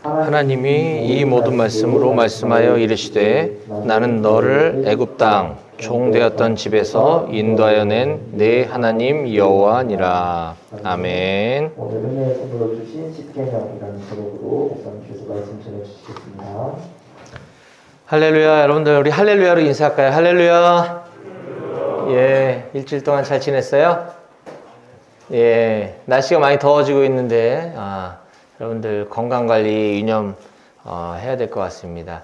하나님이 이 모든 말씀으로 말씀하여 이르시되 나는 너를 애굽 땅 종되었던 집에서 인도하여 낸 내 하나님 여호와니라. 아멘. 오늘 은혜의 선물로 주신 십계명이라는 제목으로 목사님께서 말씀 전해주시겠습니다. 할렐루야. 여러분들 우리 할렐루야로 인사할까요? 할렐루야. 예, 일주일 동안 잘 지냈어요? 예, 날씨가 많이 더워지고 있는데 여러분들 건강관리 유념 해야 될 것 같습니다.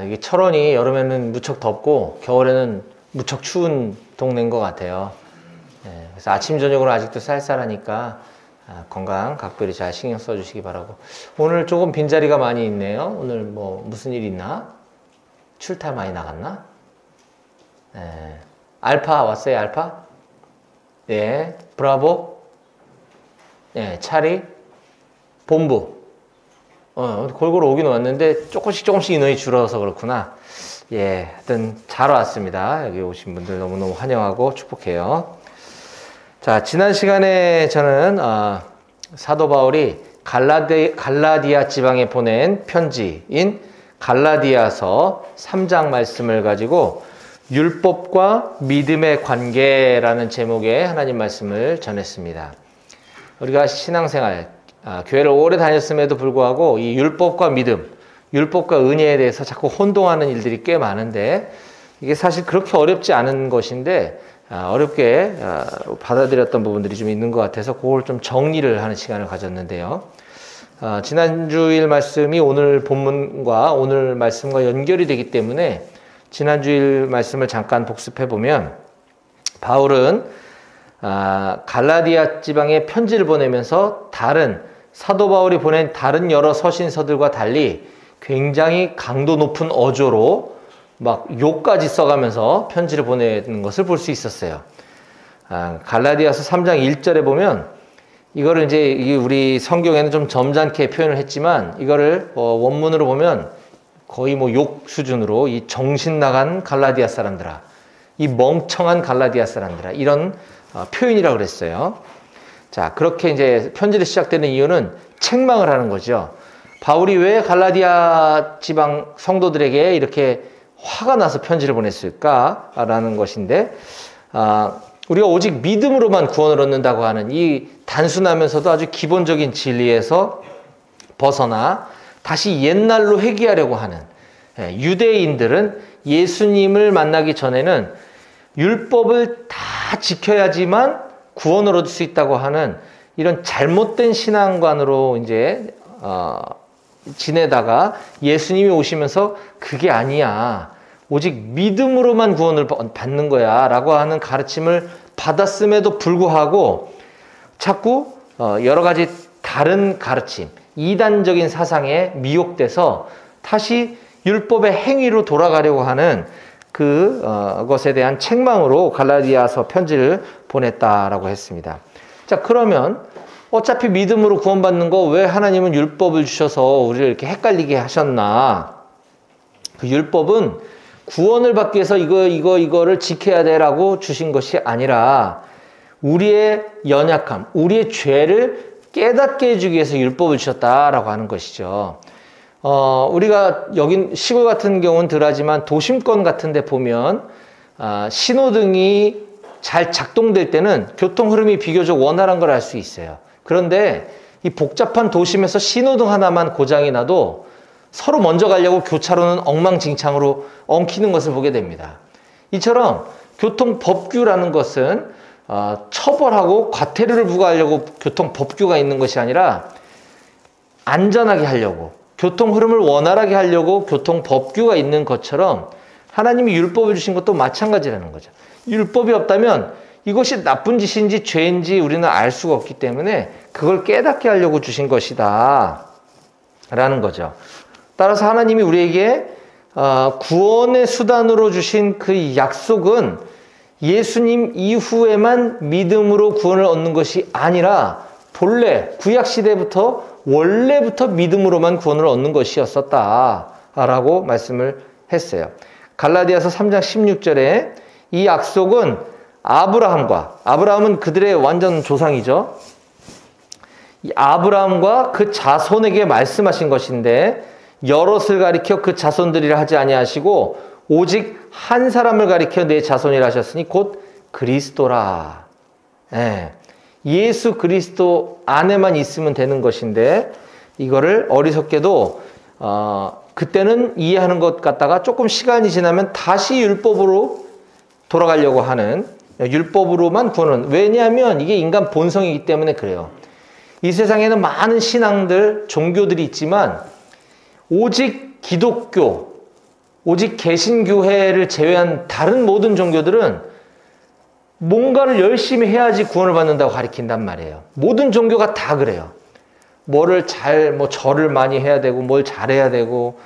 이게 철원이 여름에는 무척 덥고 겨울에는 무척 추운 동네인 것 같아요. 그래서 아침 저녁으로 아직도 쌀쌀하니까 건강 각별히 잘 신경 써주시기 바라고. 오늘 조금 빈자리가 많이 있네요. 오늘 뭐 무슨 일 있나? 출타 많이 나갔나? 알파 왔어요? 알파? 예, 브라보? 예, 차리? 본부. 골고루 오긴 왔는데 조금씩 인원이 줄어서 그렇구나. 예, 하여튼 잘 왔습니다. 여기 오신 분들 너무너무 환영하고 축복해요. 자, 지난 시간에 저는 사도 바울이 갈라디아 지방에 보낸 편지인 갈라디아서 3장 말씀을 가지고 율법과 믿음의 관계라는 제목의 하나님 말씀을 전했습니다. 우리가 신앙생활, 교회를 오래 다녔음에도 불구하고 이 율법과 믿음, 율법과 은혜에 대해서 자꾸 혼동하는 일들이 꽤 많은데 이게 사실 그렇게 어렵지 않은 것인데 어렵게 받아들였던 부분들이 좀 있는 것 같아서 그걸 좀 정리를 하는 시간을 가졌는데요. 지난주일 말씀이 오늘 본문과 오늘 말씀과 연결이 되기 때문에 지난주일 말씀을 잠깐 복습해 보면 바울은 갈라디아 지방에 편지를 보내면서 사도 바울이 보낸 다른 여러 서신서들과 달리 굉장히 강도 높은 어조로 막 욕까지 써가면서 편지를 보내는 것을 볼 수 있었어요. 갈라디아서 3장 1절에 보면 이거를 이제 우리 성경에는 좀 점잖게 표현을 했지만 이거를 원문으로 보면 거의 뭐 욕 수준으로 이 정신 나간 갈라디아 사람들아, 이 멍청한 갈라디아 사람들아, 이런 표현이라고 그랬어요. 자, 그렇게 이제 편지를 시작되는 이유는 책망을 하는 거죠. 바울이 왜 갈라디아 지방 성도들에게 이렇게 화가 나서 편지를 보냈을까라는 것인데, 우리가 오직 믿음으로만 구원을 얻는다고 하는 이 단순하면서도 아주 기본적인 진리에서 벗어나 다시 옛날로 회귀하려고 하는 유대인들은 예수님을 만나기 전에는 율법을 다 지켜야지만 구원을 얻을 수 있다고 하는 이런 잘못된 신앙관으로 이제 지내다가 예수님이 오시면서 그게 아니야, 오직 믿음으로만 구원을 받는 거야 라고 하는 가르침을 받았음에도 불구하고 자꾸 여러 가지 다른 가르침, 이단적인 사상에 미혹돼서 다시 율법의 행위로 돌아가려고 하는 그것에 대한 책망으로 갈라디아서 편지를 보냈다라고 했습니다. 자, 그러면 어차피 믿음으로 구원받는 거 왜 하나님은 율법을 주셔서 우리를 이렇게 헷갈리게 하셨나? 그 율법은 구원을 받기 위해서 이거를 지켜야 돼라고 주신 것이 아니라 우리의 연약함, 우리의 죄를 깨닫게 해주기 위해서 율법을 주셨다라고 하는 것이죠. 우리가 여긴 시골 같은 경우는 덜하지만 도심권 같은 데 보면 신호등이 잘 작동될 때는 교통 흐름이 비교적 원활한 걸 알 수 있어요. 그런데 이 복잡한 도심에서 신호등 하나만 고장이 나도 서로 먼저 가려고 교차로는 엉망진창으로 엉키는 것을 보게 됩니다. 이처럼 교통법규라는 것은 처벌하고 과태료를 부과하려고 교통법규가 있는 것이 아니라 안전하게 하려고, 교통 흐름을 원활하게 하려고 교통법규가 있는 것처럼 하나님이 율법을 주신 것도 마찬가지라는 거죠. 율법이 없다면 이것이 나쁜 짓인지 죄인지 우리는 알 수가 없기 때문에 그걸 깨닫게 하려고 주신 것이다 라는 거죠. 따라서 하나님이 우리에게 구원의 수단으로 주신 그 약속은 예수님 이후에만 믿음으로 구원을 얻는 것이 아니라 본래 구약시대부터 원래부터 믿음으로만 구원을 얻는 것이었었다라고 말씀을 했어요. 갈라디아서 3장 16절에 이 약속은 아브라함은 그들의 완전 조상이죠. 이 아브라함과 그 자손에게 말씀하신 것인데 여럿을 가리켜 그 자손들이라 하지 아니하시고 오직 한 사람을 가리켜 내 자손이라 하셨으니 곧 그리스도라. 예. 예수 그리스도 안에만 있으면 되는 것인데 이거를 어리석게도 그때는 이해하는 것 같다가 조금 시간이 지나면 다시 율법으로 돌아가려고 하는, 율법으로만 구원은, 왜냐하면 이게 인간 본성이기 때문에 그래요. 이 세상에는 많은 신앙들, 종교들이 있지만 오직 기독교, 오직 개신교회를 제외한 다른 모든 종교들은 뭔가를 열심히 해야지 구원을 받는다고 가리킨단 말이에요. 모든 종교가 다 그래요. 뭐를 절을 많이 해야 되고, 뭘 잘해야 되고,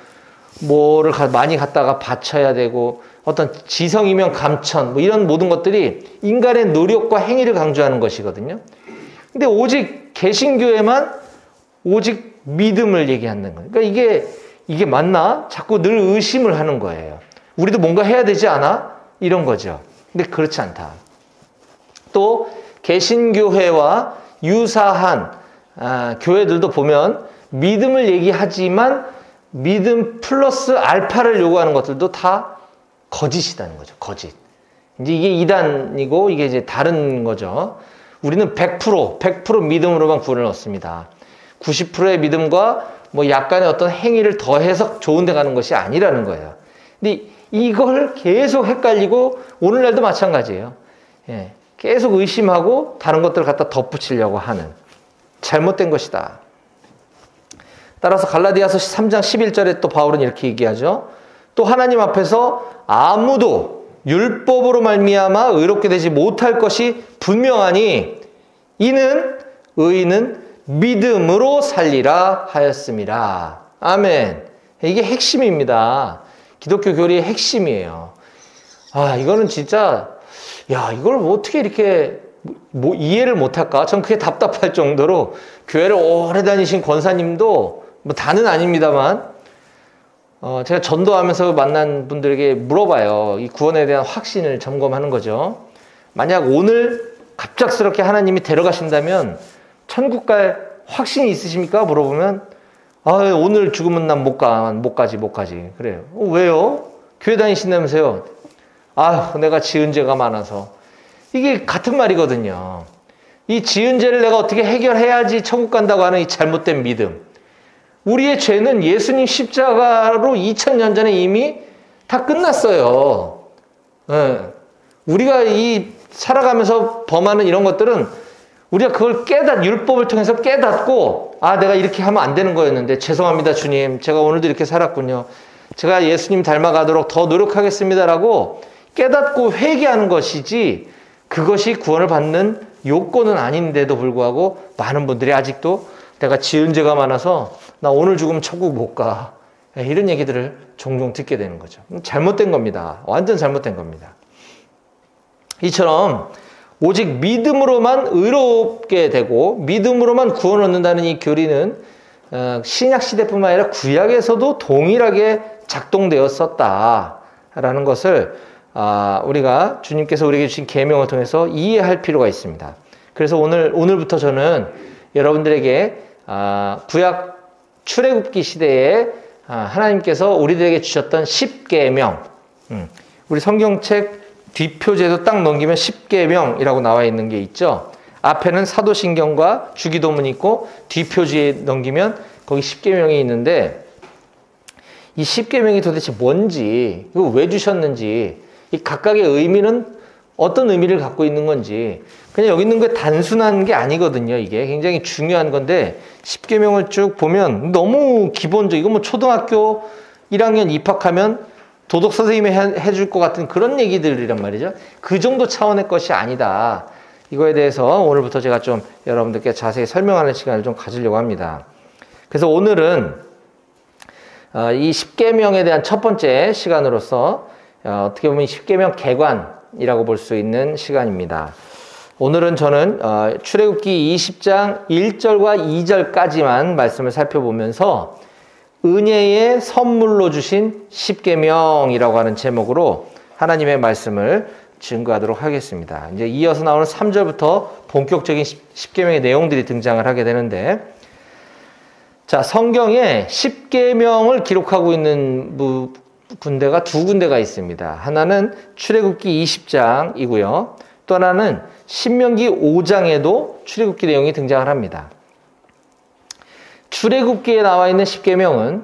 뭐를 많이 갖다가 바쳐야 되고, 어떤 지성이면 감천, 뭐 이런 모든 것들이 인간의 노력과 행위를 강조하는 것이거든요. 근데 오직 개신교에만 오직 믿음을 얘기하는 거예요. 그러니까 이게 맞나? 자꾸 늘 의심을 하는 거예요. 우리도 뭔가 해야 되지 않아? 이런 거죠. 근데 그렇지 않다. 또 개신교회와 유사한 교회들도 보면 믿음을 얘기하지만 믿음 플러스 알파를 요구하는 것들도 다 거짓이라는 거죠. 거짓. 이제 이게 이단이고 이게 이제 다른 거죠. 우리는 100% 믿음으로만 구원을 얻습니다. 90%의 믿음과 뭐 약간의 어떤 행위를 더해서 좋은 데 가는 것이 아니라는 거예요. 근데 이걸 계속 헷갈리고 오늘날도 마찬가지예요. 예. 계속 의심하고 다른 것들을 갖다 덧붙이려고 하는 잘못된 것이다. 따라서 갈라디아서 3장 11절에 또 바울은 이렇게 얘기하죠. 또 하나님 앞에서 아무도 율법으로 말미암아 의롭게 되지 못할 것이 분명하니 이는 의인은 믿음으로 살리라 하였습니다. 아멘. 이게 핵심입니다. 기독교 교리의 핵심이에요. 이거는 진짜 이걸 어떻게 이렇게 이해를 못할까? 전 그게 답답할 정도로 교회를 오래 다니신 권사님도 뭐 다는 아닙니다만 제가 전도하면서 만난 분들에게 물어봐요. 이 구원에 대한 확신을 점검하는 거죠. 만약 오늘 갑작스럽게 하나님이 데려가신다면 천국 갈 확신이 있으십니까? 물어보면 오늘 죽으면 난 못 가지. 그래요. 왜요? 교회 다니신다면서요? 내가 지은 죄가 많아서. 이게 같은 말이거든요. 이 지은 죄를 내가 어떻게 해결해야지 천국 간다고 하는 이 잘못된 믿음. 우리의 죄는 예수님 십자가로 2000년 전에 이미 다 끝났어요. 네. 우리가 살아가면서 범하는 이런 것들은 우리가 그걸 율법을 통해서 깨닫고 내가 이렇게 하면 안 되는 거였는데 죄송합니다 주님, 제가 오늘도 이렇게 살았군요. 제가 예수님 닮아가도록 더 노력하겠습니다라고 깨닫고 회개하는 것이지 그것이 구원을 받는 요건은 아닌데도 불구하고 많은 분들이 아직도 내가 지은 죄가 많아서 나 오늘 죽으면 천국 못 가. 이런 얘기들을 종종 듣게 되는 거죠. 잘못된 겁니다. 완전 잘못된 겁니다. 이처럼 오직 믿음으로만 의롭게 되고 믿음으로만 구원을 얻는다는 이 교리는 신약 시대뿐만 아니라 구약에서도 동일하게 작동되었었다라는 것을 우리가 주님께서 우리에게 주신 계명을 통해서 이해할 필요가 있습니다. 그래서 오늘부터 저는 여러분들에게 구약 출애굽기 시대에 하나님께서 우리들에게 주셨던 10계명, 우리 성경책 뒷표지에도 딱 넘기면 10계명이라고 나와 있는 게 있죠. 앞에는 사도신경과 주기도문이 있고 뒷표지에 넘기면 거기 10계명이 있는데 이 10계명이 도대체 뭔지, 이거 왜 주셨는지, 이 각각의 의미는 어떤 의미를 갖고 있는 건지, 그냥 여기 있는 게 단순한 게 아니거든요. 이게 굉장히 중요한 건데 10계명을 쭉 보면 너무 기본적, 이거 뭐 초등학교 1학년 입학하면 도덕 선생님이 해줄 것 같은 그런 얘기들이란 말이죠. 그 정도 차원의 것이 아니다. 이거에 대해서 오늘부터 제가 좀 여러분들께 자세히 설명하는 시간을 좀 가지려고 합니다. 그래서 오늘은 이 10계명에 대한 첫 번째 시간으로서 어떻게 보면 10계명 개관이라고 볼 수 있는 시간입니다. 오늘은 저는 출애굽기 20장 1절과 2절까지만 말씀을 살펴보면서 은혜의 선물로 주신 10계명이라고 하는 제목으로 하나님의 말씀을 증거하도록 하겠습니다. 이제 이어서 나오는 3절부터 본격적인 십계명의 내용들이 등장을 하게 되는데, 자, 성경에 십계명을 기록하고 있는 군데가 두 군데가 있습니다. 하나는 출애굽기 20장이고요. 또 하나는 신명기 5장에도 출애굽기 내용이 등장을 합니다. 출애굽기에 나와 있는 십계명은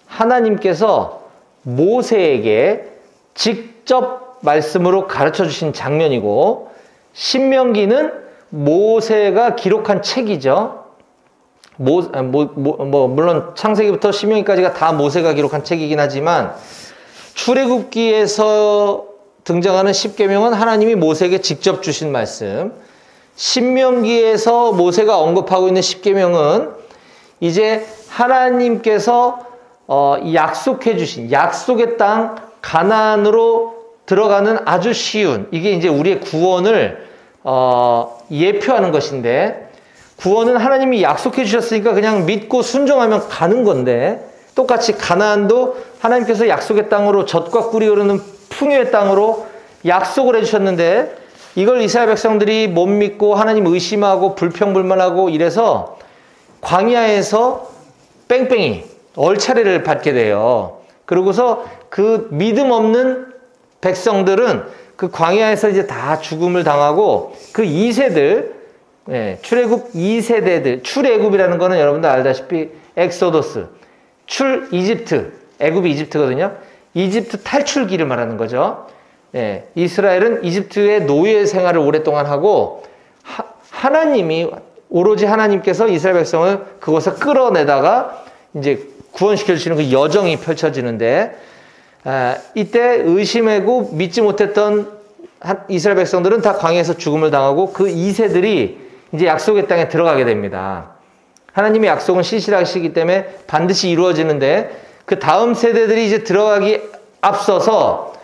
하나님께서 모세에게 직접 말씀으로 가르쳐 주신 장면이고, 신명기는 모세가 기록한 책이죠. 물론 창세기부터 신명기까지가 다 모세가 기록한 책이긴 하지만, 출애굽기에서 등장하는 십계명은 하나님이 모세에게 직접 주신 말씀, 신명기에서 모세가 언급하고 있는 십계명은 이제 하나님께서 약속해 주신 약속의 땅 가나안으로 들어가는 아주 쉬운, 이게 이제 우리의 구원을 예표하는 것인데, 구원은 하나님이 약속해 주셨으니까 그냥 믿고 순종하면 가는 건데, 똑같이 가나안도 하나님께서 약속의 땅으로 젖과 꿀이 흐르는 풍요의 땅으로 약속을 해주셨는데, 이걸 이스라엘 백성들이 못 믿고 하나님 의심하고 불평불만하고 이래서 광야에서 뺑뺑이 얼차례를 받게 돼요. 그러고서 그 믿음 없는 백성들은 그 광야에서 이제 다 죽음을 당하고, 그 2세들, 출애굽 2세대들, 출애굽이라는 거는 여러분들 알다시피 엑소더스, 이집트, 애굽이 이집트거든요. 이집트 탈출기를 말하는 거죠. 이스라엘은 이집트의 노예 생활을 오랫동안 하고, 하나님이, 오로지 하나님께서 이스라엘 백성을 그곳에 끌어내다가 이제 구원시켜 주시는 그 여정이 펼쳐지는데, 이때 의심하고 믿지 못했던 이스라엘 백성들은 다 광야에서 죽음을 당하고, 그 2세들이 이제 약속의 땅에 들어가게 됩니다. 하나님의 약속은 신실하시기 때문에 반드시 이루어지는데, 그 다음 세대들이 이제 들어가기 앞서서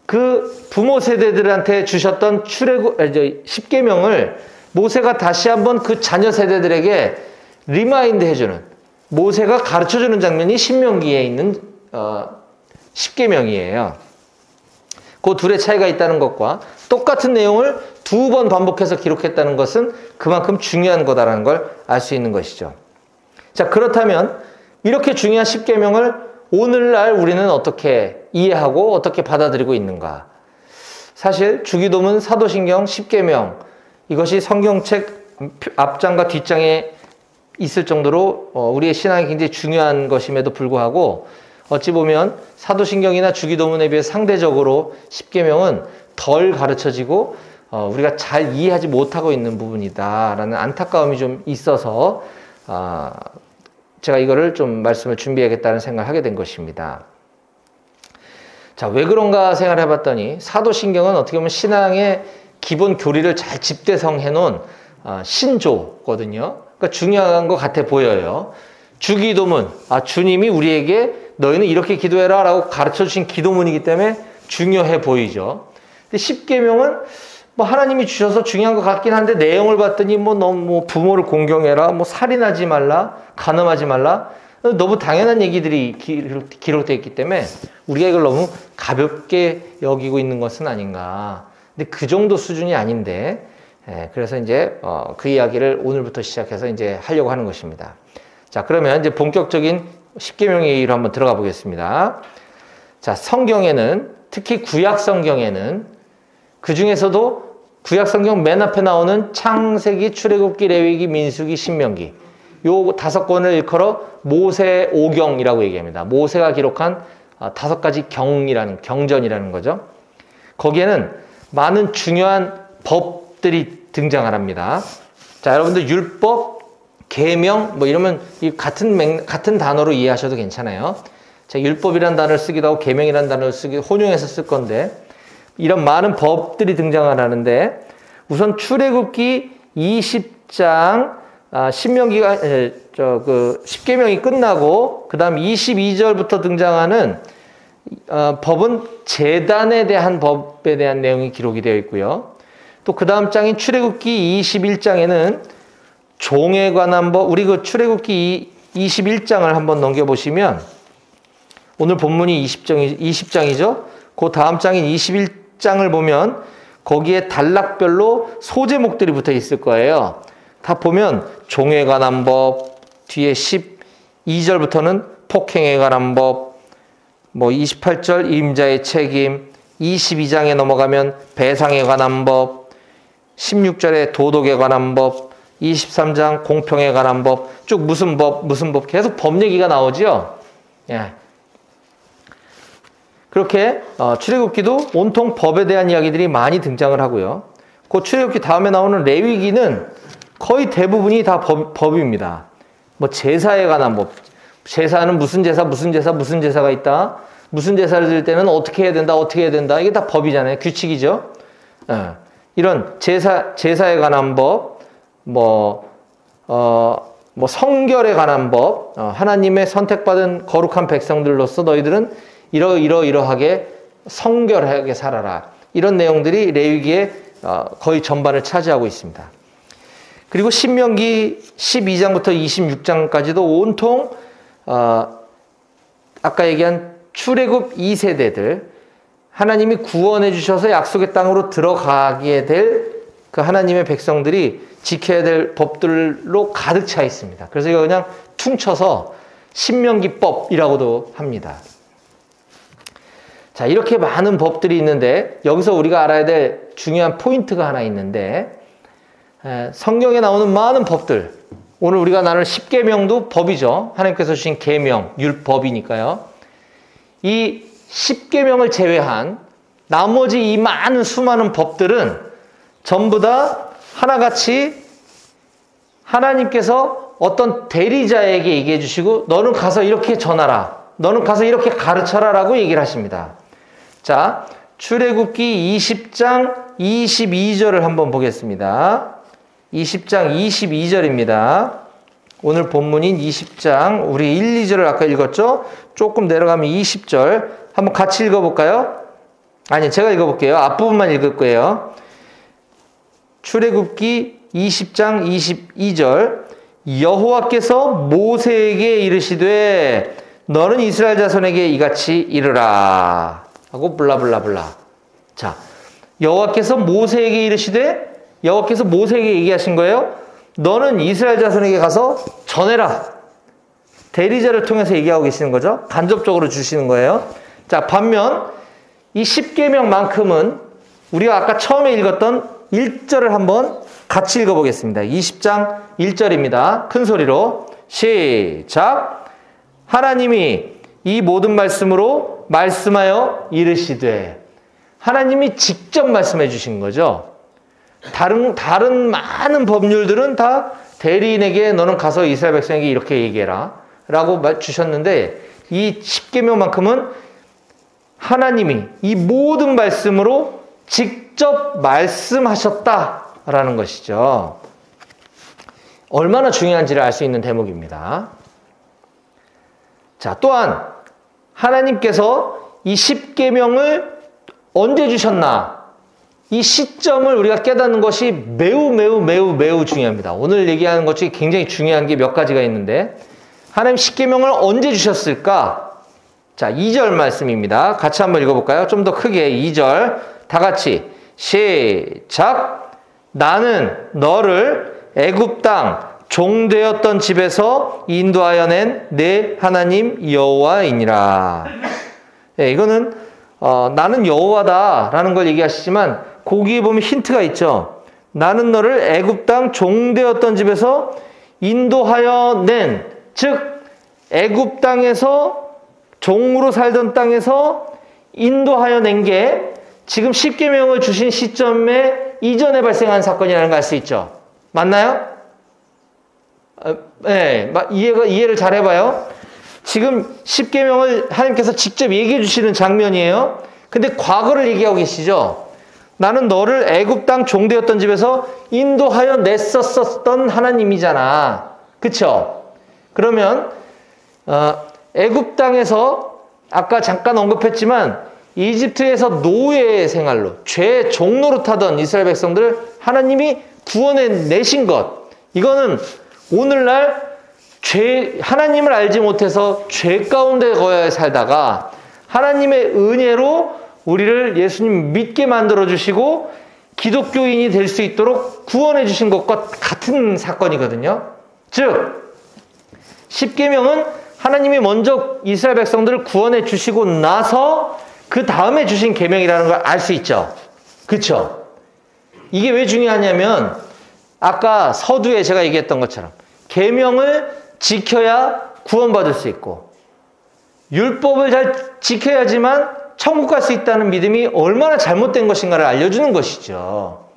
그 부모 세대들한테 주셨던 십계명을 모세가 다시 한번 그 자녀 세대들에게 리마인드 해주는, 모세가 가르쳐주는 장면이 신명기에 있는 십계명이에요. 그 둘의 차이가 있다는 것과 똑같은 내용을 두 번 반복해서 기록했다는 것은 그만큼 중요한 거다라는 걸 알 수 있는 것이죠. 자, 그렇다면 이렇게 중요한 십계명을 오늘날 우리는 어떻게 이해하고 어떻게 받아들이고 있는가? 사실 주기도문, 사도신경, 십계명, 이것이 성경책 앞장과 뒷장에 있을 정도로 우리의 신앙이 굉장히 중요한 것임에도 불구하고, 어찌 보면 사도신경이나 주기도문에 비해 상대적으로 십계명은 덜 가르쳐지고 우리가 잘 이해하지 못하고 있는 부분이다라는 안타까움이 좀 있어서 제가 이거를 좀 말씀을 준비해야겠다는 생각을 하게 된 것입니다. 자, 왜 그런가 생각을 해봤더니, 사도신경은 어떻게 보면 신앙의 기본 교리를 잘 집대성해 놓은 신조거든요. 그러니까 중요한 것 같아 보여요. 주기도문, 주님이 우리에게 너희는 이렇게 기도해라 라고 가르쳐 주신 기도문이기 때문에 중요해 보이죠. 근데 십계명은 뭐 하나님이 주셔서 중요한 것 같긴 한데, 내용을 봤더니 너무 부모를 공경해라, 살인하지 말라, 간음하지 말라, 너무 당연한 얘기들이 기록되어 있기 때문에 우리가 이걸 너무 가볍게 여기고 있는 것은 아닌가. 근데 그 정도 수준이 아닌데, 그래서 이제 그 이야기를 오늘부터 시작해서 이제 하려고 하는 것입니다. 자, 그러면 이제 본격적인 십계명의 얘기로 한번 들어가 보겠습니다. 자, 성경에는, 특히 구약 성경에는, 그 중에서도 구약 성경 맨 앞에 나오는 창세기, 출애굽기, 레위기, 민수기, 신명기, 요 5권을 일컬어 모세오경이라고 얘기합니다. 모세가 기록한 5가지 경전이라는 거죠. 거기에는 많은 중요한 법들이 등장을 합니다. 자, 여러분들 율법, 계명 이러면 같은 단어로 이해하셔도 괜찮아요. 자, 율법이라는 단어를 쓰기도 하고 계명이라는 단어를 혼용해서 쓸 건데, 이런 많은 법들이 등장을 하는데, 우선 출애굽기 20장 신명기가 십계명이 끝나고 그다음 22절부터 등장하는 법은 제단에 대한 법에 대한 내용이 기록이 되어 있고요. 또 그 다음 장인 출애굽기 21장에는 종에 관한 법, 우리 그 출애굽기 21장을 한번 넘겨보시면, 오늘 본문이 20장이죠. 그 다음 장인 21 20장을 보면 거기에 단락별로 소제목들이 붙어 있을 거예요. 다 보면 종에 관한 법, 뒤에 12절부터는 폭행에 관한 법, 뭐 28절 임자의 책임, 22장에 넘어가면 배상에 관한 법, 16절에 도덕에 관한 법, 23장 공평에 관한 법, 쭉 무슨 법 계속 법 얘기가 나오죠. 예. 그렇게 출애굽기도 온통 법에 대한 이야기들이 많이 등장을 하고요. 그 출애굽기 다음에 나오는 레위기는 거의 대부분이 다 법입니다. 뭐 제사에 관한 법, 제사는 무슨 제사가 있다. 무슨 제사를 드릴 때는 어떻게 해야 된다. 이게 다 법이잖아요. 규칙이죠. 예. 이런 제사에 관한 법, 뭐 성결에 관한 법, 하나님의 선택받은 거룩한 백성들로서 너희들은 이러하게 성결하게 살아라. 이런 내용들이 레위기의 거의 전반을 차지하고 있습니다. 그리고 신명기 12장부터 26장까지도 온통 아까 얘기한 출애굽 2세대들 하나님이 구원해 주셔서 약속의 땅으로 들어가게 될 그 하나님의 백성들이 지켜야 될 법들로 가득 차 있습니다. 그래서 이거 그냥 퉁쳐서 신명기법이라고도 합니다. 자, 이렇게 많은 법들이 있는데 여기서 우리가 알아야 될 중요한 포인트가 하나 있는데 성경에 나오는 많은 법들, 오늘 우리가 나눌 10계명도 법이죠. 하나님께서 주신 계명, 율법이니까요. 이 10계명을 제외한 나머지 이 많은 수많은 법들은 전부 다 하나같이 하나님께서 어떤 대리자에게 얘기해 주시고 너는 가서 이렇게 전하라. 너는 가서 이렇게 가르쳐라 라고 얘기를 하십니다. 자, 출애굽기 20장 22절을 한번 보겠습니다. 20장 22절입니다. 오늘 본문인 20장, 우리 1, 2절을 아까 읽었죠? 조금 내려가면 20절. 한번 같이 읽어볼까요? 아니, 제가 읽어볼게요. 앞부분만 읽을 거예요. 출애굽기 20장 22절. 여호와께서 모세에게 이르시되 너는 이스라엘 자손에게 이같이 이르라 하고 블라블라블라. 자, 여호와께서 모세에게 이르시되, 여호와께서 모세에게 얘기하신 거예요. 너는 이스라엘 자손에게 가서 전해라. 대리자를 통해서 얘기하고 계시는 거죠. 간접적으로 주시는 거예요. 자, 반면 이 10계명만큼은 우리가 아까 처음에 읽었던 1절을 한번 같이 읽어보겠습니다. 20장 1절입니다. 큰 소리로 시작. 하나님이 이 모든 말씀으로 말씀하여 이르시되, 하나님이 직접 말씀해 주신 거죠. 다른 많은 법률들은 다 대리인에게 너는 가서 이스라엘 백성에게 이렇게 얘기해라 라고 주셨는데, 이 10계명만큼은 하나님이 이 모든 말씀으로 직접 말씀하셨다라는 것이죠. 얼마나 중요한지를 알 수 있는 대목입니다. 자, 또한 하나님께서 이 10계명을 언제 주셨나? 이 시점을 우리가 깨닫는 것이 매우 중요합니다. 오늘 얘기하는 것 중에 굉장히 중요한 게 몇 가지가 있는데, 하나님 10계명을 언제 주셨을까? 자, 2절 말씀입니다. 같이 한번 읽어볼까요? 좀 더 크게 2절 다 같이 시작. 나는 너를 애굽 땅 종되었던 집에서 인도하여 낸 내 하나님 여호와이니라. 네, 이거는 나는 여호와다라는 걸 얘기하시지만 거기에 보면 힌트가 있죠. 나는 너를 애굽 땅 종되었던 집에서 인도하여 낸, 즉 애굽 땅에서 종으로 살던 땅에서 인도하여 낸 게 지금 10계명을 주신 시점에 이전에 발생한 사건이라는 걸 알 수 있죠. 맞나요? 네, 이해를 잘 해봐요. 지금 10계명을 하나님께서 직접 얘기해 주시는 장면이에요. 근데 과거를 얘기하고 계시죠. 나는 너를 애굽 땅 종되었던 집에서 인도하여 냈었던 하나님이잖아. 그쵸? 그러면 애굽 땅에서 아까 잠깐 언급했지만 이집트에서 노예 생활로 죄 종로로 타던 이스라엘 백성들을 하나님이 구원해 내신 것, 이거는 오늘날 하나님을 알지 못해서 죄 가운데 거에 살다가 하나님의 은혜로 우리를 예수님 믿게 만들어 주시고 기독교인이 될 수 있도록 구원해 주신 것과 같은 사건이거든요. 즉 10계명은 하나님이 먼저 이스라엘 백성들을 구원해 주시고 나서 그 다음에 주신 계명이라는 걸 알 수 있죠. 그렇죠? 이게 왜 중요하냐면 아까 서두에 제가 얘기했던 것처럼 계명을 지켜야 구원받을 수 있고 율법을 잘 지켜야지만 천국 갈 수 있다는 믿음이 얼마나 잘못된 것인가를 알려주는 것이죠.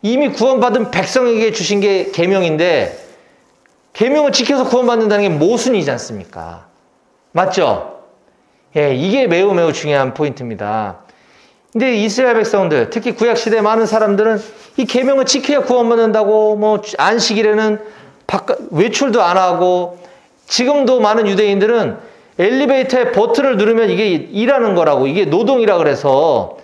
이미 구원받은 백성에게 주신 게 계명인데 계명을 지켜서 구원받는다는 게 모순이지 않습니까? 맞죠? 예, 이게 매우 매우 중요한 포인트입니다. 근데 이스라엘 백성들, 특히 구약시대 많은 사람들은 이 계명을 지켜야 구원받는다고 뭐 안식일에는 외출도 안 하고 지금도 많은 유대인들은 엘리베이터의 버튼을 누르면 이게 일하는 거라고 이게 노동이라 그래서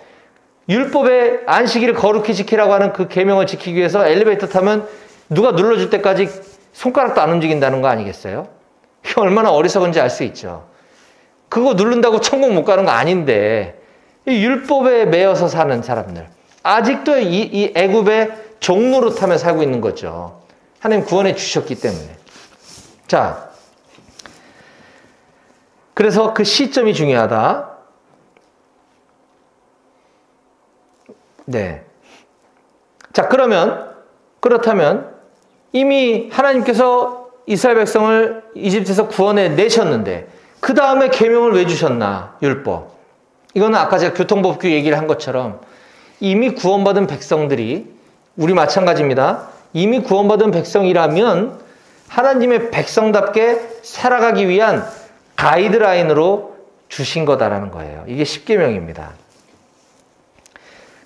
율법의 안식일을 거룩히 지키라고 하는 그 계명을 지키기 위해서 엘리베이터 타면 누가 눌러줄 때까지 손가락도 안 움직인다는 거 아니겠어요? 이게 얼마나 어리석은지 알 수 있죠. 그거 누른다고 천국 못 가는 거 아닌데 이 율법에 매여서 사는 사람들 아직도 이 애굽의 종노릇하며 살고 있는 거죠. 하나님 구원해 주셨기 때문에. 자, 그래서 그 시점이 중요하다. 네. 자, 그렇다면 이미 하나님께서 이스라엘 백성을 이집트에서 구원해 내셨는데 그 다음에 계명을 왜 주셨나? 율법. 이거는 아까 제가 교통법규 얘기를 한 것처럼 이미 구원받은 백성들이 우리 마찬가지입니다. 이미 구원받은 백성이라면 하나님의 백성답게 살아가기 위한 가이드라인으로 주신 거다라는 거예요. 이게 10계명입니다.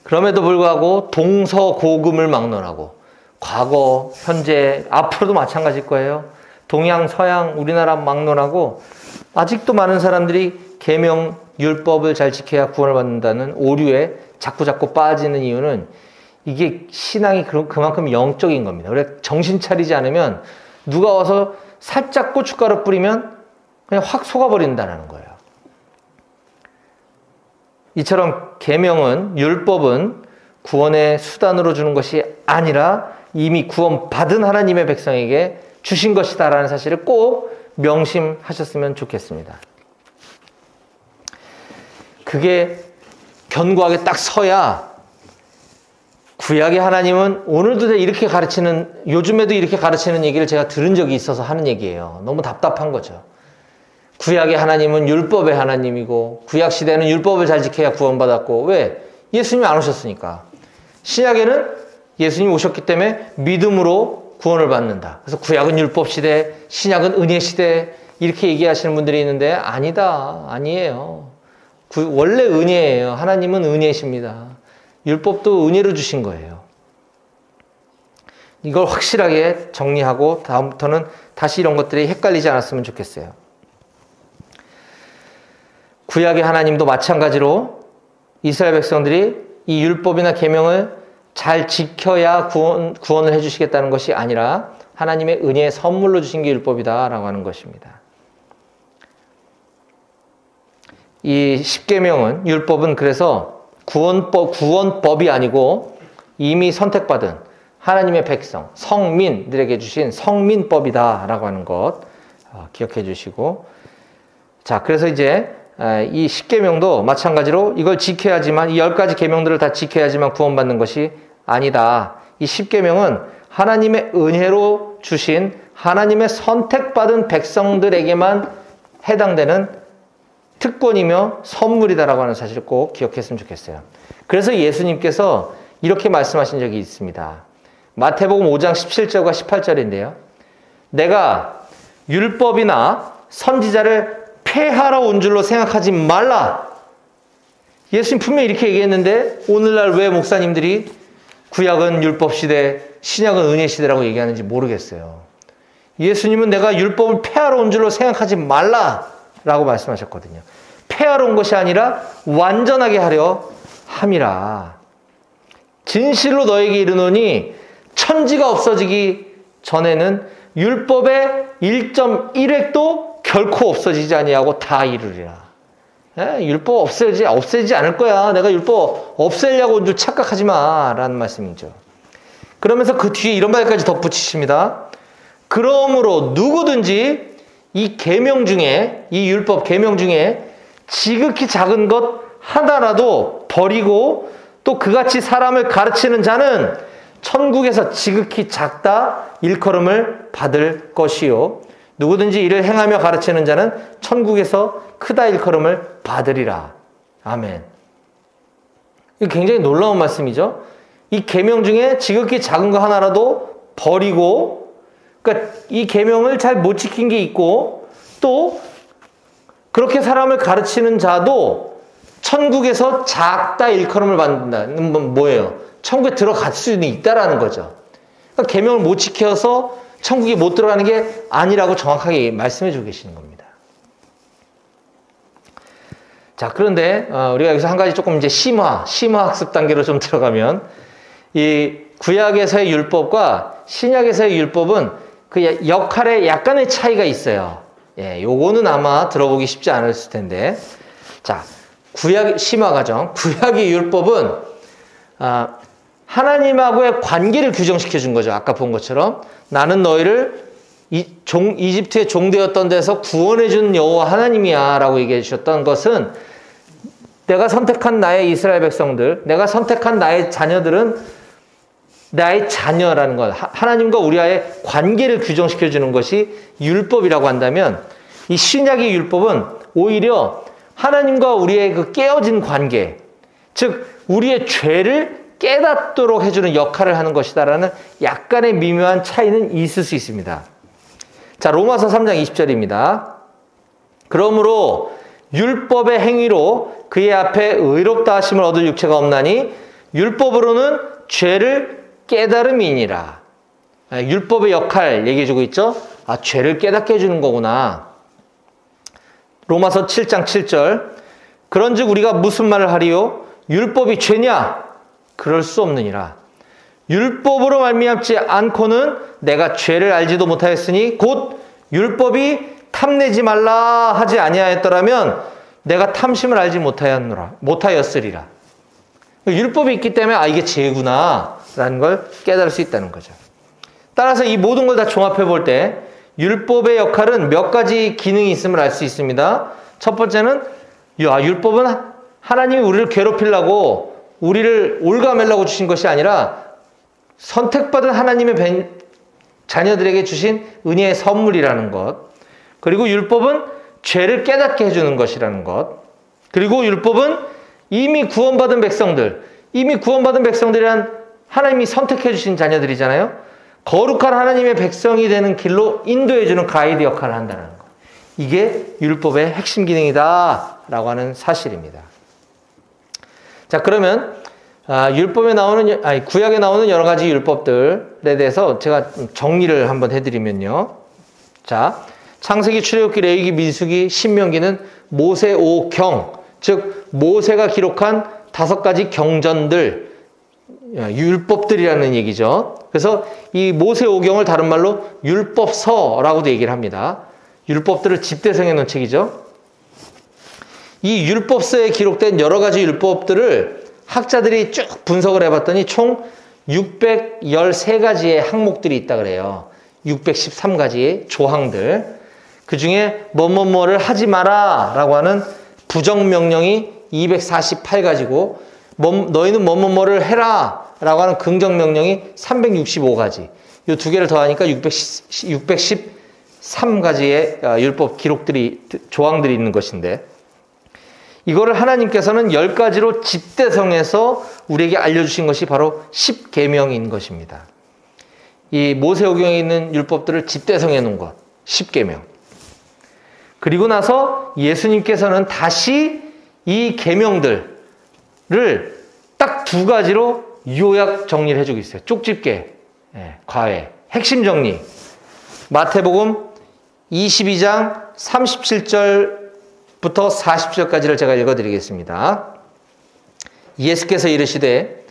그럼에도 불구하고 동서고금을 막론하고 과거, 현재, 앞으로도 마찬가지일 거예요. 동양, 서양, 우리나라 막론하고 아직도 많은 사람들이 계명, 율법을 잘 지켜야 구원을 받는다는 오류에 자꾸 빠지는 이유는 이게 신앙이 그만큼 영적인 겁니다. 그래 정신 차리지 않으면 누가 와서 살짝 고춧가루 뿌리면 그냥 확 속아버린다는 거예요. 이처럼 계명은 율법은 구원의 수단으로 주는 것이 아니라 이미 구원받은 하나님의 백성에게 주신 것이다라는 사실을 꼭 명심하셨으면 좋겠습니다. 그게 견고하게 딱 서야 구약의 하나님은 오늘도 이렇게 가르치는, 요즘에도 이렇게 가르치는 얘기를 제가 들은 적이 있어서 하는 얘기예요. 너무 답답한 거죠. 구약의 하나님은 율법의 하나님이고 구약시대는 율법을 잘 지켜야 구원받았고 왜? 예수님이 안 오셨으니까. 신약에는 예수님이 오셨기 때문에 믿음으로 구원을 받는다. 그래서 구약은 율법시대, 신약은 은혜시대 이렇게 얘기하시는 분들이 있는데 아니다. 아니에요. 원래 은혜예요. 하나님은 은혜십니다. 율법도 은혜로 주신 거예요. 이걸 확실하게 정리하고 다음부터는 다시 이런 것들이 헷갈리지 않았으면 좋겠어요. 구약의 하나님도 마찬가지로 이스라엘 백성들이 이 율법이나 계명을 잘 지켜야 구원을 해주시겠다는 것이 아니라 하나님의 은혜의 선물로 주신 게 율법이다라고 하는 것입니다. 이 10계명은 율법은 그래서 구원법이 아니고 이미 선택받은 하나님의 백성, 성민들에게 주신 성민법이다라고 하는 것 기억해 주시고, 자, 그래서 이제 이 10계명도 마찬가지로 이걸 지켜야지만, 이 10가지 계명들을 다 지켜야지만 구원받는 것이 아니다. 이 10계명은 하나님의 은혜로 주신 하나님의 선택받은 백성들에게만 해당되는 특권이며 선물이다라고 하는 사실을 꼭 기억했으면 좋겠어요. 그래서 예수님께서 이렇게 말씀하신 적이 있습니다. 마태복음 5장 17절과 18절인데요. 내가 율법이나 선지자를 폐하러 온 줄로 생각하지 말라. 예수님 분명히 이렇게 얘기했는데 오늘날 왜 목사님들이 구약은 율법시대, 신약은 은혜시대라고 얘기하는지 모르겠어요. 예수님은 내가 율법을 폐하러 온 줄로 생각하지 말라라고 말씀하셨거든요. 폐하러 온 것이 아니라 완전하게 하려 함이라. 진실로 너에게 이르노니 천지가 없어지기 전에는 율법의 1.1획도 결코 없어지지 아니하고 다 이루리라. 율법 없애지 않을 거야. 내가 율법 없애려고 줄 착각하지 마. 라는 말씀이죠. 그러면서 그 뒤에 이런 말까지 덧붙이십니다. 그러므로 누구든지 이 계명 중에, 이 율법 계명 중에 지극히 작은 것 하나라도 버리고 또 그같이 사람을 가르치는 자는 천국에서 지극히 작다 일컬음을 받을 것이요. 누구든지 이를 행하며 가르치는 자는 천국에서 크다 일컬음을 받으리라. 아멘. 이거 굉장히 놀라운 말씀이죠. 이 계명 중에 지극히 작은 거 하나라도 버리고, 그러니까 이 계명을 잘 못 지킨 게 있고, 또 그렇게 사람을 가르치는 자도 천국에서 작다 일컬음을 받는다는 건 뭐예요? 천국에 들어갈 수는 있다라는 거죠. 그러니까 계명을 못 지켜서 천국에 못 들어가는 게 아니라고 정확하게 말씀해 주고 계시는 겁니다. 자, 그런데 우리가 여기서 한 가지 조금 이제 심화 학습 단계로 좀 들어가면, 이 구약에서의 율법과 신약에서의 율법은 그 역할에 약간의 차이가 있어요. 예, 요거는 아마 들어보기 쉽지 않았을 텐데. 자, 심화 과정. 구약의 율법은 하나님하고의 관계를 규정시켜 준 거죠. 아까 본 것처럼 나는 너희를 이집트의 종되었던 데서 구원해 준 여호와 하나님이야 라고 얘기해 주셨던 것은, 내가 선택한 나의 이스라엘 백성들, 내가 선택한 나의 자녀들은 나의 자녀라는 것, 하나님과 우리와의 관계를 규정시켜 주는 것이 율법이라고 한다면, 이 신약의 율법은 오히려 하나님과 우리의 그 깨어진 관계, 즉 우리의 죄를 깨닫도록 해주는 역할을 하는 것이다라는 약간의 미묘한 차이는 있을 수 있습니다. 자, 로마서 3장 20절입니다. 그러므로 율법의 행위로 그의 앞에 의롭다 하심을 얻을 육체가 없나니 율법으로는 죄를 깨달음이니라. 율법의 역할 얘기해주고 있죠. 죄를 깨닫게 해주는 거구나. 로마서 7장 7절. 그런즉 우리가 무슨 말을 하리요? 율법이 죄냐? 그럴 수 없느니라. 율법으로 말미암지 않고는 내가 죄를 알지도 못하였으니 곧 율법이 탐내지 말라 하지 아니하였더라면 내가 탐심을 알지 못하였으리라. 율법이 있기 때문에 이게 죄구나 라는 걸 깨달을 수 있다는 거죠. 따라서 이 모든 걸 다 종합해 볼 때 율법의 역할은 몇 가지 기능이 있음을 알 수 있습니다. 첫 번째는 율법은 하나님이 우리를 괴롭히려고, 우리를 올가매려고 주신 것이 아니라 선택받은 하나님의 자녀들에게 주신 은혜의 선물이라는 것. 그리고 율법은 죄를 깨닫게 해주는 것이라는 것. 그리고 율법은 이미 구원받은 백성들이란 하나님이 선택해 주신 자녀들이잖아요. 거룩한 하나님의 백성이 되는 길로 인도해주는 가이드 역할을 한다는 것. 이게 율법의 핵심 기능이다 라고 하는 사실입니다. 자, 그러면 구약에 나오는 여러 가지 율법들에 대해서 제가 정리를 한번 해드리면요. 자, 창세기, 출애굽기, 레위기, 민수기, 신명기는 모세 5경, 즉 모세가 기록한 5가지 경전들, 율법들이라는 얘기죠. 그래서 이 모세 5경을 다른 말로 율법서라고도 얘기를 합니다. 율법들을 집대성해 놓은 책이죠. 이 율법서에 기록된 여러 가지 율법들을 학자들이 쭉 분석을 해봤더니 총 613가지의 항목들이 있다 그래요. 613가지의 조항들. 그 중에 뭐뭐뭐를 하지 마라 라고 하는 부정명령이 248가지고 너희는 뭐뭐뭐를 해라 라고 하는 긍정명령이 365가지. 이 두 개를 더하니까 613가지의 율법 조항들이 있는 것인데, 이거를 하나님께서는 10가지로 집대성해서 우리에게 알려주신 것이 바로 10계명인 것입니다. 이 모세오경에 있는 율법들을 집대성해 놓은 것, 10계명. 그리고 나서 예수님께서는 다시 이 계명들을 딱 2가지로 요약 정리를 해주고 있어요. 쪽집게, 과외, 핵심 정리. 마태복음 22장 37절부터 40절까지를 제가 읽어드리겠습니다. 예수께서 이르시되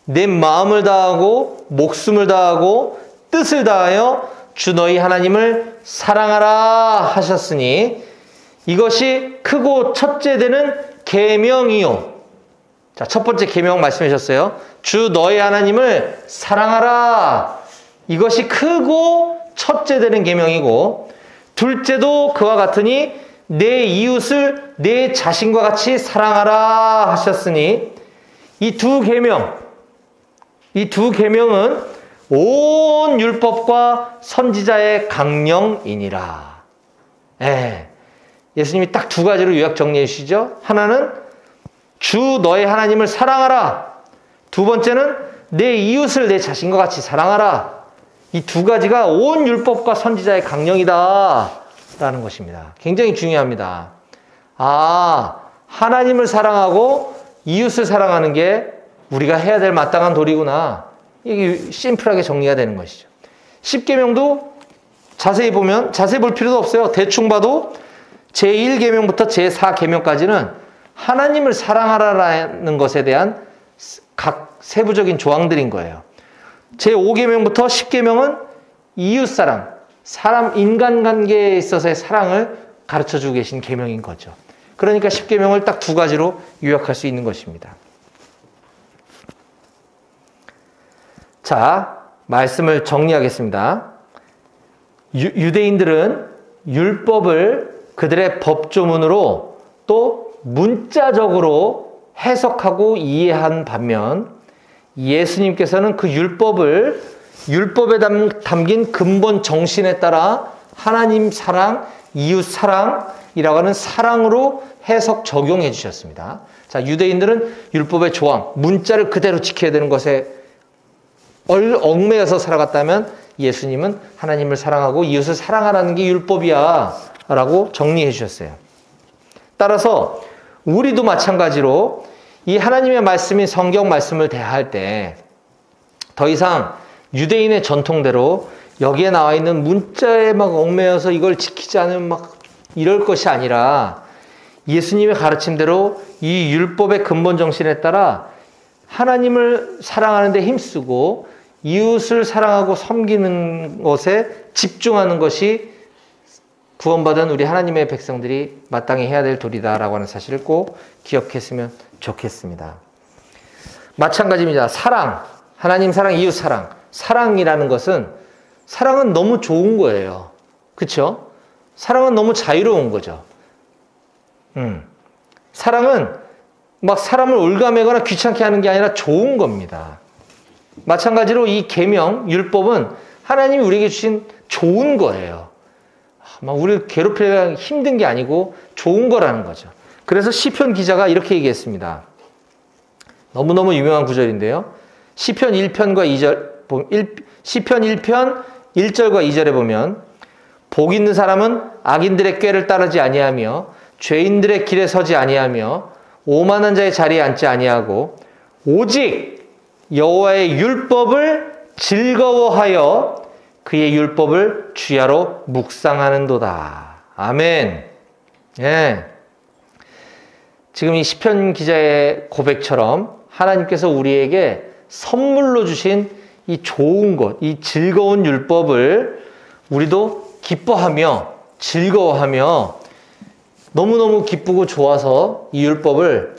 내 마음을 다하고 목숨을 다하고 뜻을 다하여 주 너희 하나님을 사랑하라 하셨으니 이것이 크고 첫째 되는 계명이요. 자, 첫 번째 계명 말씀해 주셨어요. 주 너의 하나님을 사랑하라. 이것이 크고 첫째 되는 계명이고, 둘째도 그와 같으니 내 이웃을 내 자신과 같이 사랑하라 하셨으니, 이 두 계명은 온 율법과 선지자의 강령이니라. 예수님이 딱 두 가지로 요약 정리해 주시죠. 하나는 주 너의 하나님을 사랑하라. 두 번째는 내 이웃을 내 자신과 같이 사랑하라. 이 두 가지가 온 율법과 선지자의 강령이다 라는 것입니다. 굉장히 중요합니다. 하나님을 사랑하고 이웃을 사랑하는 게 우리가 해야 될 마땅한 도리구나. 이게 심플하게 정리가 되는 것이죠. 십계명도 자세히 보면, 자세히 볼 필요도 없어요. 대충 봐도 제1계명부터 제4계명까지는 하나님을 사랑하라는 것에 대한 각 세부적인 조항들인 거예요. 제5계명부터 10계명은 이웃사랑, 인간관계에 있어서의 사랑을 가르쳐주고 계신 계명인 거죠. 그러니까 10계명을 딱 두 가지로 요약할 수 있는 것입니다. 자, 말씀을 정리하겠습니다. 유대인들은 율법을 그들의 법조문으로 또 문자적으로 해석하고 이해한 반면, 예수님께서는 그 율법에 담긴 근본 정신에 따라 하나님 사랑, 이웃 사랑이라고 하는 사랑으로 해석 적용해 주셨습니다. 자, 유대인들은 율법의 조항, 문자를 그대로 지켜야 되는 것에 얽매여서 살아갔다면, 예수님은 하나님을 사랑하고 이웃을 사랑하라는 게 율법이야 라고 정리해 주셨어요. 따라서 우리도 마찬가지로 이 하나님의 말씀인 성경 말씀을 대할 때 더 이상 유대인의 전통대로 여기에 나와 있는 문자에 막 얽매여서 이걸 지키지 않으면 막 이럴 것이 아니라, 예수님의 가르침대로 이 율법의 근본 정신에 따라 하나님을 사랑하는 데 힘쓰고 이웃을 사랑하고 섬기는 것에 집중하는 것이 구원받은 우리 하나님의 백성들이 마땅히 해야 될 도리다라고 하는 사실을 꼭 기억했으면 좋겠습니다. 마찬가지입니다. 사랑, 하나님 사랑, 이웃 사랑. 사랑이라는 것은, 사랑은 너무 좋은 거예요. 그렇죠? 사랑은 너무 자유로운 거죠. 사랑은 막 사람을 올가매거나 귀찮게 하는 게 아니라 좋은 겁니다. 마찬가지로 이 계명, 율법은 하나님이 우리에게 주신 좋은 거예요. 막 우리를 괴롭히기가 힘든 게 아니고 좋은 거라는 거죠. 그래서 시편 기자가 이렇게 얘기했습니다. 너무너무 유명한 구절인데요. 시편 1편과 2절, 시편 1편 1절과 2절에 보면, 복 있는 사람은 악인들의 꾀를 따르지 아니하며 죄인들의 길에 서지 아니하며 오만한 자의 자리에 앉지 아니하고 오직 여호와의 율법을 즐거워하여 그의 율법을 주야로 묵상하는도다. 아멘. 예. 지금 이 시편 기자의 고백처럼 하나님께서 우리에게 선물로 주신 이 좋은 것, 이 즐거운 율법을 우리도 기뻐하며 즐거워하며 너무너무 기쁘고 좋아서 이 율법을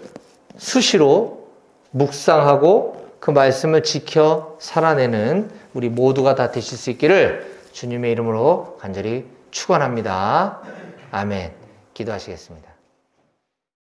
수시로 묵상하고 그 말씀을 지켜 살아내는 우리 모두가 다 되실 수 있기를 주님의 이름으로 간절히 축원합니다. 아멘. 기도하시겠습니다.